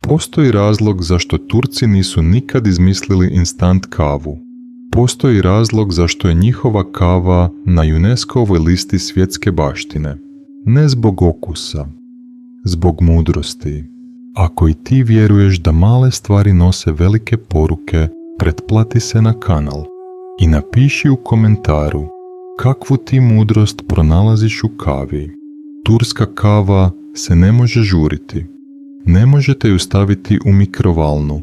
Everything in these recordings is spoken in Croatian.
Postoji razlog zašto Turci nisu nikad izmislili instant kavu. Postoji razlog zašto je njihova kava na UNESCO-ovoj listi svjetske baštine. Ne zbog okusa, zbog mudrosti. Ako i ti vjeruješ da male stvari nose velike poruke, pretplati se na kanal i napiši u komentaru kakvu ti mudrost pronalaziš u kavi. Turska kava se ne može žuriti. Ne možete ju staviti u mikrovalnu.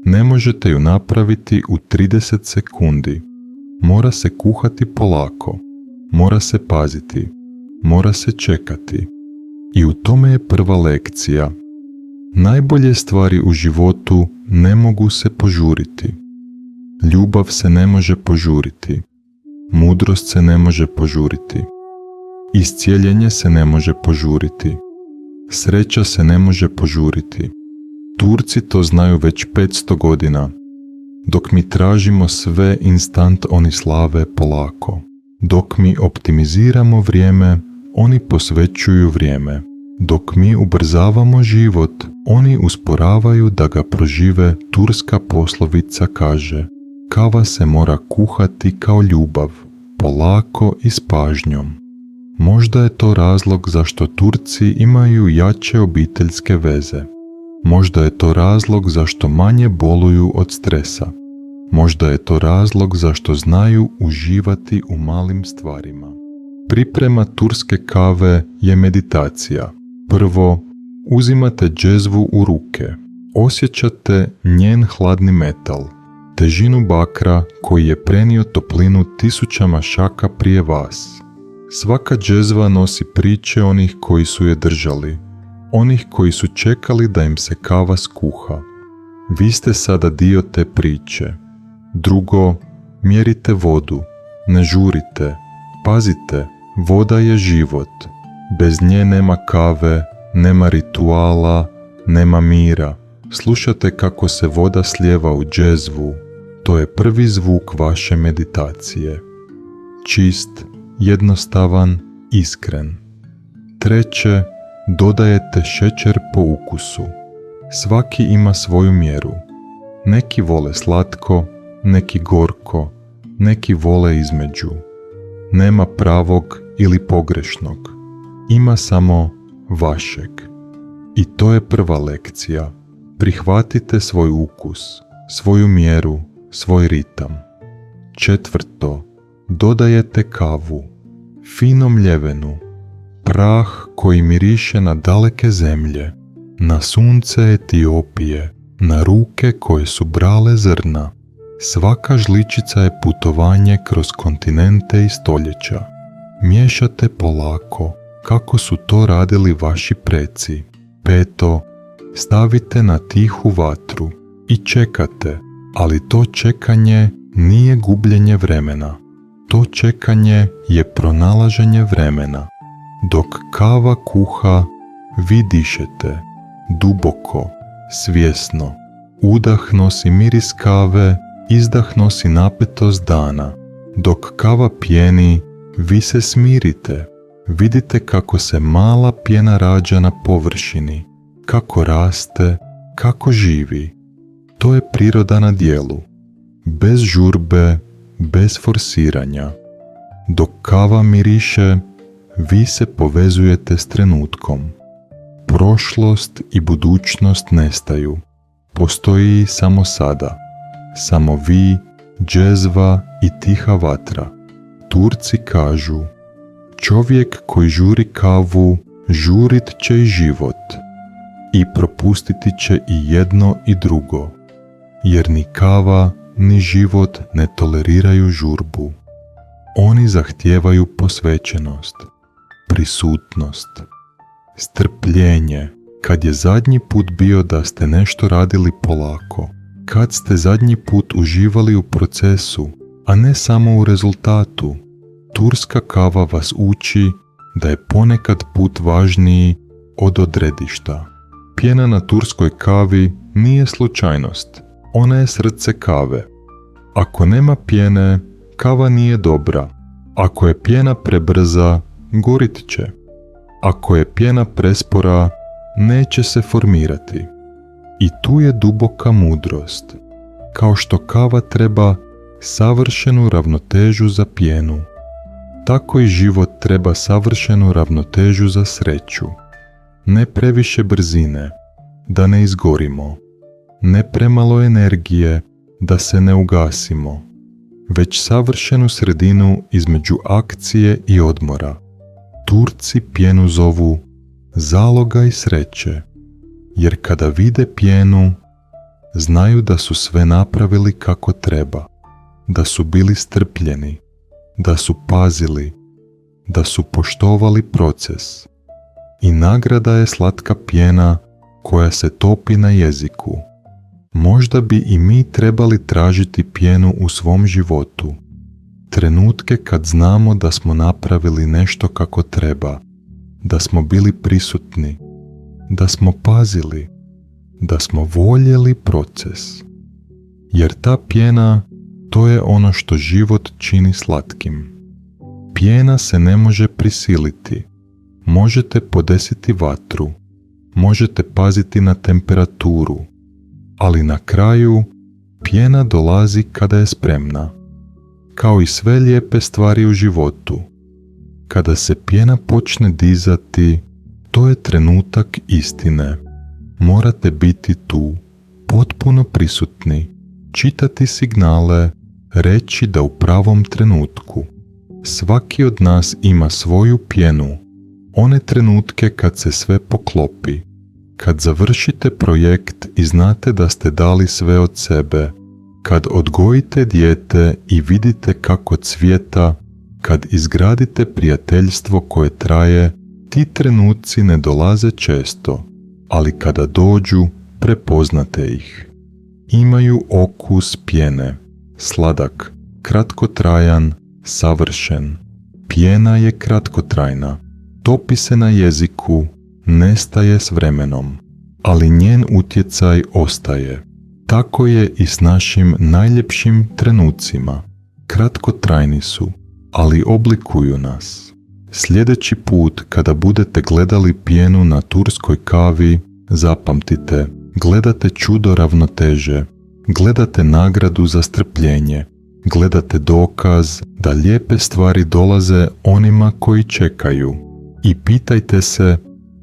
Ne možete ju napraviti u 30 sekundi. Mora se kuhati polako. Mora se paziti. Mora se čekati. I u tome je prva lekcija. Najbolje stvari u životu ne mogu se požuriti. Ljubav se ne može požuriti. Mudrost se ne može požuriti. Iscijeljenje se ne može požuriti. Sreća se ne može požuriti. Turci to znaju već 500 godina. Dok mi tražimo sve instant, oni slave polako. Dok mi optimiziramo vrijeme, oni posvećuju vrijeme. Dok mi ubrzavamo život, oni usporavaju da ga prožive. Turska poslovica kaže: kava se mora kuhati kao ljubav, polako i s pažnjom. Možda je to razlog zašto Turci imaju jače obiteljske veze. Možda je to razlog zašto manje boluju od stresa. Možda je to razlog zašto znaju uživati u malim stvarima. Priprema turske kave je meditacija. Prvo, uzimate džezvu u ruke. Osjećate njen hladni metal, težinu bakra koji je prenio toplinu tisućama šaka prije vas. Svaka džezva nosi priče onih koji su je držali, onih koji su čekali da im se kava skuha. Vi ste sada dio te priče. Drugo, mjerite vodu, ne žurite, pazite, voda je život. Bez nje nema kave, nema rituala, nema mira. Slušate kako se voda slijeva u džezvu. To je prvi zvuk vaše meditacije. Čist, jednostavan, iskren. Treće, dodajete šećer po ukusu. Svaki ima svoju mjeru. Neki vole slatko, neki gorko, neki vole između. Nema pravog ili pogrešnog. Ima samo vašeg. I to je prva lekcija. Prihvatite svoj ukus, svoju mjeru, svoj ritam. Četvrto, dodajete kavu, fino mljevenu, prah koji miriše na daleke zemlje, na sunce Etiopije, na ruke koje su brale zrna. Svaka žličica je putovanje kroz kontinente i stoljeća. Miješate polako, kako su to radili vaši preci. Peto, stavite na tihu vatru i čekate, ali to čekanje nije gubljenje vremena. To čekanje je pronalaženje vremena. Dok kava kuha, vi dišete, duboko, svjesno. Udah nosi miris kave, izdah nosi napetost dana. Dok kava pjeni, vi se smirite. Vidite kako se mala pjena rađa na površini, kako raste, kako živi. To je priroda na djelu. Bez žurbe, bez forsiranja. Dok kava miriše, vi se povezujete s trenutkom. Prošlost i budućnost nestaju. Postoji samo sada. Samo vi, džezva i tiha vatra. Turci kažu: čovjek koji žuri kavu, žurit će i život. I propustiti će i jedno i drugo. Jer ni kava, ni život ne toleriraju žurbu. Oni zahtijevaju posvećenost, prisutnost, strpljenje. Kad je zadnji put bio da ste nešto radili polako? Kad ste zadnji put uživali u procesu, a ne samo u rezultatu? Turska kava vas uči da je ponekad put važniji od odredišta. Pjena na turskoj kavi nije slučajnost. Ona je srce kave. Ako nema pjene, kava nije dobra. Ako je pjena prebrza, gorit će. Ako je pjena prespora, neće se formirati. I tu je duboka mudrost. Kao što kava treba savršenu ravnotežu za pjenu, tako i život treba savršenu ravnotežu za sreću. Ne previše brzine, da ne izgorimo. Ne premalo energije, da se ne ugasimo. Već savršenu sredinu između akcije i odmora. Turci pjenu zovu zaloga i sreće, jer kada vide pjenu, znaju da su sve napravili kako treba, da su bili strpljeni, da su pazili, da su poštovali proces. I nagrada je slatka pjena koja se topi na jeziku. Možda bi i mi trebali tražiti pjenu u svom životu. Trenutke kad znamo da smo napravili nešto kako treba, da smo bili prisutni, da smo pazili, da smo voljeli proces. Jer ta pjena, to je ono što život čini slatkim. Pjena se ne može prisiliti. Možete podesiti vatru, možete paziti na temperaturu, ali na kraju pjena dolazi kada je spremna. Kao i sve lijepe stvari u životu, kada se pjena počne dizati, to je trenutak istine. Morate biti tu, potpuno prisutni, čitati signale, reći da u pravom trenutku. Svaki od nas ima svoju pjenu, one trenutke kad se sve poklopi, kad završite projekt i znate da ste dali sve od sebe, kad odgojite dijete i vidite kako cvijeta, kad izgradite prijateljstvo koje traje, ti trenuci ne dolaze često, ali kada dođu, prepoznate ih. Imaju okus pjene, sladak, kratkotrajan, savršen. Pjena je kratkotrajna, topi se na jeziku, nestaje s vremenom, ali njen utjecaj ostaje. Tako je i s našim najljepšim trenucima. Kratkotrajni su, ali oblikuju nas. Sljedeći put kada budete gledali pjenu na turskoj kavi, zapamtite, gledate čudo ravnoteže, gledate nagradu za strpljenje, gledate dokaz da lijepe stvari dolaze onima koji čekaju. I pitajte se,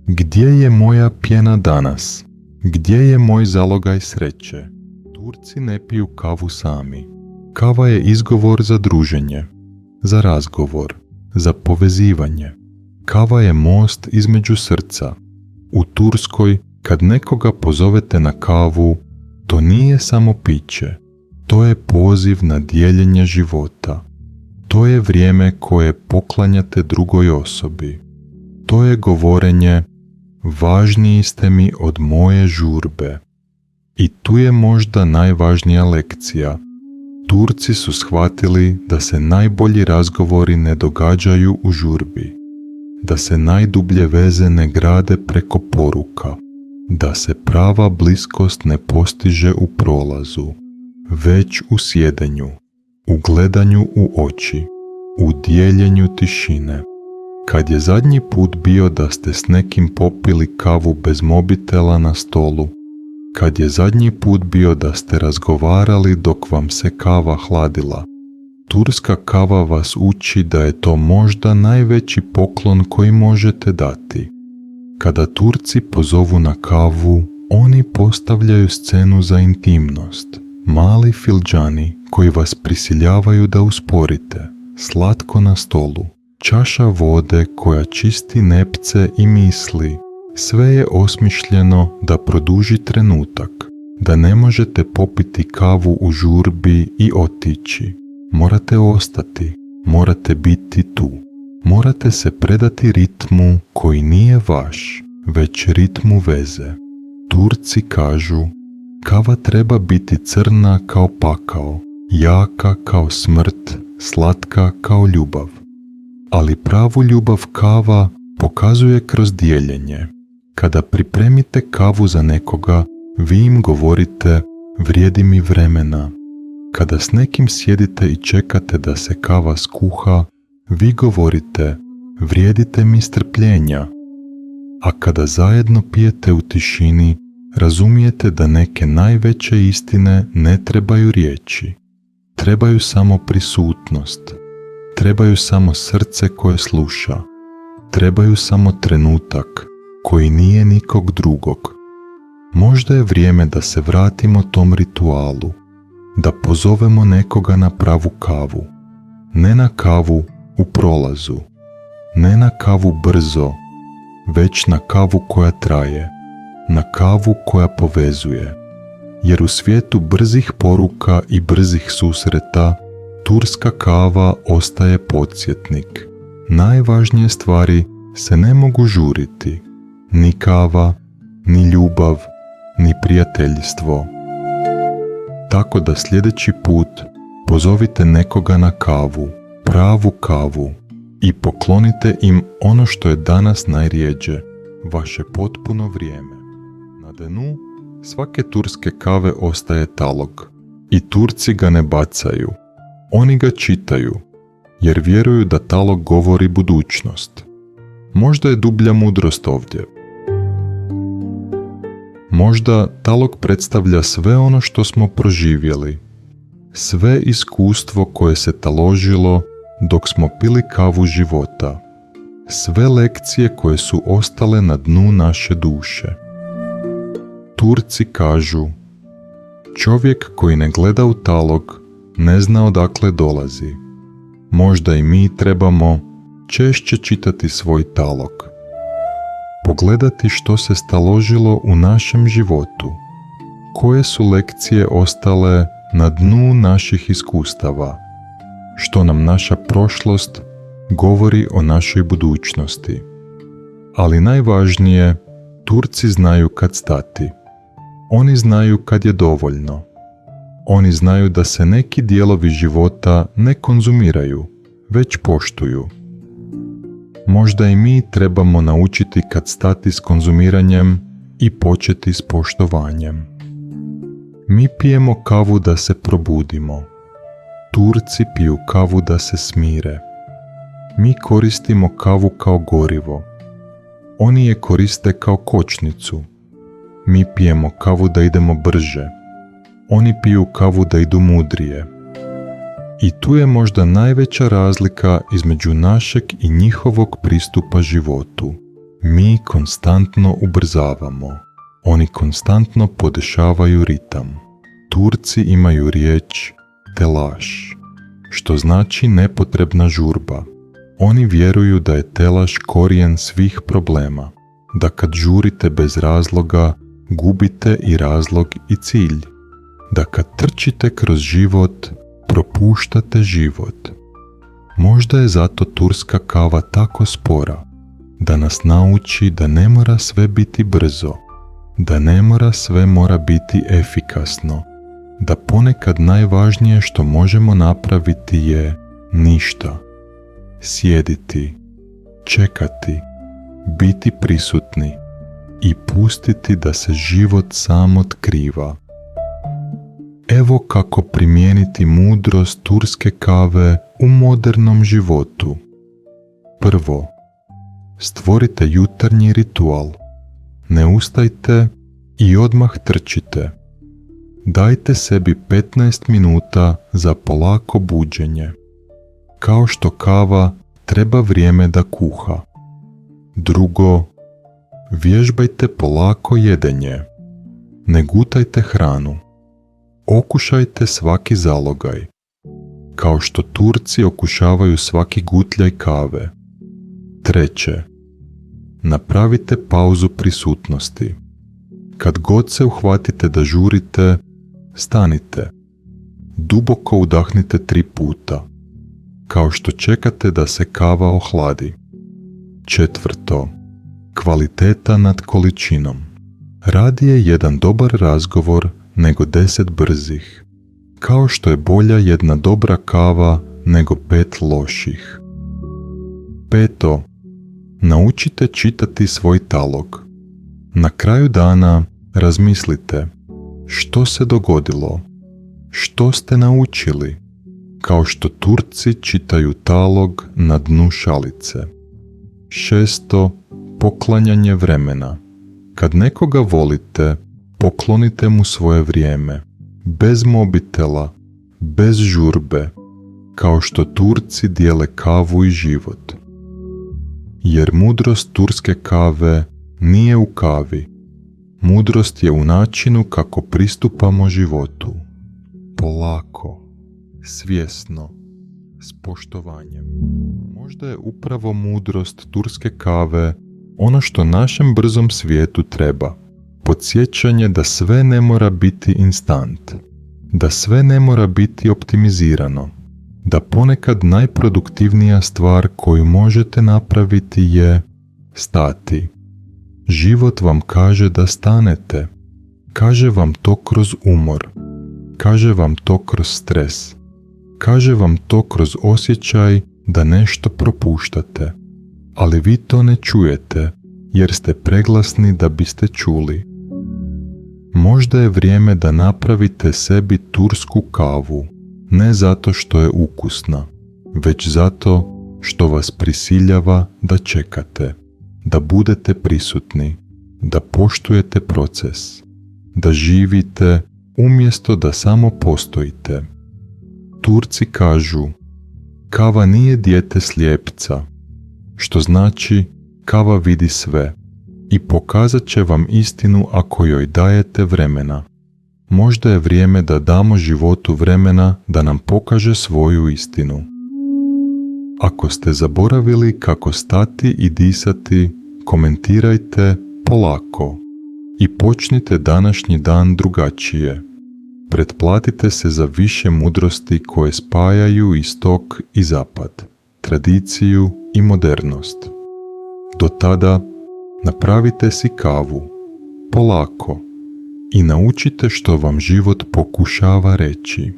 gdje je moja pjena danas? Gdje je moj zalogaj sreće? Turci ne piju kavu sami. Kava je izgovor za druženje, za razgovor, za povezivanje. Kava je most između srca. U Turskoj, kad nekoga pozovete na kavu, to nije samo piće. To je poziv na dijeljenje života. To je vrijeme koje poklanjate drugoj osobi. To je govorenje, važniji ste mi od moje žurbe. I tu je možda najvažnija lekcija. Turci su shvatili da se najbolji razgovori ne događaju u žurbi, da se najdublje veze ne grade preko poruka, da se prava bliskost ne postiže u prolazu, već u sjedenju, u gledanju u oči, u dijeljenju tišine. Kad je zadnji put bio da ste s nekim popili kavu bez mobitela na stolu? Kad je zadnji put bio da ste razgovarali dok vam se kava hladila? Turska kava vas uči da je to možda najveći poklon koji možete dati. Kada Turci pozovu na kavu, oni postavljaju scenu za intimnost. Mali filđani koji vas prisiljavaju da usporite, slatko na stolu, čaša vode koja čisti nepce i misli. Sve je osmišljeno da produži trenutak, da ne možete popiti kavu u žurbi i otići. Morate ostati, morate biti tu. Morate se predati ritmu koji nije vaš, već ritmu veze. Turci kažu, kava treba biti crna kao pakao, jaka kao smrt, slatka kao ljubav. Ali pravu ljubav kava pokazuje kroz dijeljenje. Kada pripremite kavu za nekoga, vi im govorite, vrijedi mi vremena. Kada s nekim sjedite i čekate da se kava skuha, vi govorite, vrijedite mi strpljenja. A kada zajedno pijete u tišini, Razumijete da neke najveće istine ne trebaju riječi. Trebaju samo prisutnost. Trebaju samo srce koje sluša. Trebaju samo trenutak koji nije nikog drugog. Možda je vrijeme da se vratimo tom ritualu, da pozovemo nekoga na pravu kavu. Ne na kavu u prolazu, ne na kavu brzo, već na kavu koja traje, na kavu koja povezuje. Jer u svijetu brzih poruka i brzih susreta, turska kava ostaje podsjetnik. Najvažnije stvari se ne mogu žuriti. Ni kava, ni ljubav, ni prijateljstvo. Tako da sljedeći put pozovite nekoga na kavu, pravu kavu, i poklonite im ono što je danas najrjeđe, vaše potpuno vrijeme. Na dnu svake turske kave ostaje talog i Turci ga ne bacaju. Oni ga čitaju, jer vjeruju da talog govori budućnost. Možda je dublja mudrost ovdje. Možda talog predstavlja sve ono što smo proživjeli, sve iskustvo koje se taložilo dok smo pili kavu života, sve lekcije koje su ostale na dnu naše duše. Turci kažu, čovjek koji ne gleda u talog ne zna odakle dolazi. Možda i mi trebamo češće čitati svoj talog. Pogledati što se staložilo u našem životu, koje su lekcije ostale na dnu naših iskustava, što nam naša prošlost govori o našoj budućnosti. Ali najvažnije, Turci znaju kad stati. Oni znaju kad je dovoljno. Oni znaju da se neki dijelovi života ne konzumiraju, već poštuju. Možda i mi trebamo naučiti kad stati s konzumiranjem i početi s poštovanjem. Mi pijemo kavu da se probudimo. Turci piju kavu da se smire. Mi koristimo kavu kao gorivo. Oni je koriste kao kočnicu. Mi pijemo kavu da idemo brže. Oni piju kavu da idu mudrije. I tu je možda najveća razlika između našeg i njihovog pristupa životu. Mi konstantno ubrzavamo. Oni konstantno podešavaju ritam. Turci imaju riječ telaš, što znači nepotrebna žurba. Oni vjeruju da je telaš korijen svih problema, da kad žurite bez razloga, gubite i razlog i cilj, da kad trčite kroz život, propuštate život. Možda je zato turska kava tako spora, da nas nauči da ne mora sve biti brzo, da ne mora sve mora biti efikasno, da ponekad najvažnije što možemo napraviti je ništa. Sjediti, čekati, biti prisutni i pustiti da se život sam otkriva. Evo kako primijeniti mudrost turske kave u modernom životu. Prvo, stvorite jutarnji ritual. Ne ustajte i odmah trčite. Dajte sebi 15 minuta za polako buđenje. Kao što kava treba vrijeme da kuha. Drugo, vježbajte polako jedenje. Ne gutajte hranu. Okušajte svaki zalogaj, kao što Turci okušavaju svaki gutljaj kave. Treće, napravite pauzu prisutnosti. Kad god se uhvatite da žurite, stanite. Duboko udahnite 3 puta, kao što čekate da se kava ohladi. Četvrto, kvaliteta nad količinom. Radije jedan dobar razgovor nego 10 brzih, kao što je bolja jedna dobra kava nego 5 loših. Peto, naučite čitati svoj talog. Na kraju dana razmislite što se dogodilo, što ste naučili, kao što Turci čitaju talog na dnu šalice. Šesto, poklanjanje vremena. Kad nekoga volite, Poklonite mu svoje vrijeme, bez mobitela, bez žurbe, kao što Turci dijele kavu i život. Jer mudrost turske kave nije u kavi. Mudrost je u načinu kako pristupamo životu. Polako, svjesno, s poštovanjem. Možda je upravo mudrost turske kave ono što našem brzom svijetu treba. Podsjećanje da sve ne mora biti instant, da sve ne mora biti optimizirano, da ponekad najproduktivnija stvar koju možete napraviti je stati. Život vam kaže da stanete, kaže vam to kroz umor, kaže vam to kroz stres, kaže vam to kroz osjećaj da nešto propuštate, ali vi to ne čujete jer ste preglasni da biste čuli. Možda je vrijeme da napravite sebi tursku kavu, ne zato što je ukusna, već zato što vas prisiljava da čekate, da budete prisutni, da poštujete proces, da živite umjesto da samo postojite. Turci kažu, kava nije dijete slijepca, što znači kava vidi sve i pokazat će vam istinu ako joj dajete vremena. Možda je vrijeme da damo životu vremena da nam pokaže svoju istinu. Ako ste zaboravili kako stati i disati, komentirajte polako i počnite današnji dan drugačije. Pretplatite se za više mudrosti koje spajaju istok i zapad, tradiciju i modernost. Do tada napravite si kavu, polako, i naučite što vam život pokušava reći.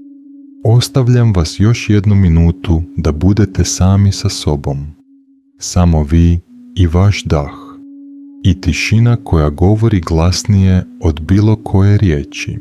Ostavljam vas još 1 minutu da budete sami sa sobom. Samo vi i vaš dah. I tišina koja govori glasnije od bilo koje riječi.